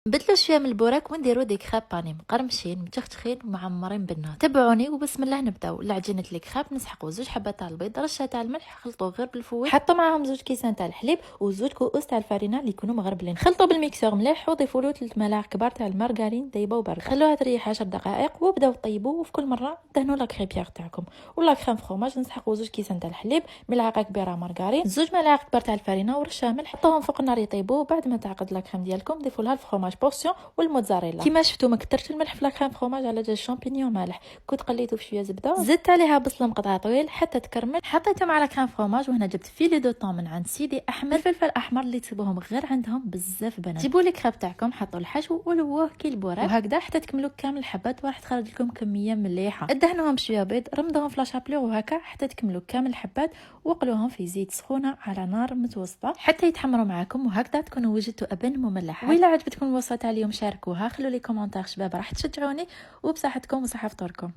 نبدلو شويه من البوراك ونديرو دي كراب باني مقرمشين متختخين ومعمرين بالنار. تبعوني وبسم الله نبداو. لعجينه لي كراب نسحقوا زوج حبات تاع البيض، رشه تاع الملح، خلطوه غير بالفويل، حطوا معاهم زوج كيسان تاع الحليب وزوج كؤوس تاع الفارينه اللي يكونوا مغربلين. خلطوا بالميكسور مليح وضيفوا له 3 ملاعق كبار تاع المارغرين دايبه وبارده. خلوها تريح 10 دقائق وبداو طيبوا، وفي كل مره دهنوا لا كريبيير تاعكم ولا كريم فروماج. نسحقوا زوج كيسان تاع الحليب، ملعقه كبيره مارغرين، زوج ملاعق كبار تاع الفارينه ورشه ملح. حطوهم فوق النار يطيبوا. بعد ما تعقد لا كريم ديالكم ضيفوا لها الفروماج بورسيون والموتزاريلا. كيما شفتوا ما كثرتش الملح في لاكريم فروماج على جال الشامبينيون مالح، كنت قليته في شويه زبده. زدت عليها بصله مقطعه طويل حتى تكرمل، حطيتها مع لاكريم فروماج. وهنا جبت فيلي دو طون من عند سيدي احمد، الفلفل الاحمر اللي تسيبوهم غير عندهم بزاف بنات. جيبوا لي كراب تاعكم، حطوا الحشو ولووه كي البوراك وهكذا حتى تكملوا كامل الحبات، وراح تخرج لكم كميه مليحه. ادهنوهم بشويه بيض، رمضوهم في لاشابلور وهكا حتى تكملوا كامل الحبات، وقلوهم في زيت سخونه على نار متوسطه حتى يتحمروا معاكم، وهكذا تكونوا وجدتوا ابن مملحه. وإلا عجبتكم الوصفه تاع اليوم شاركوها، خلوا لي كومونتير شباب راح تشجعوني، وبصحتكم وصحه فطوركم.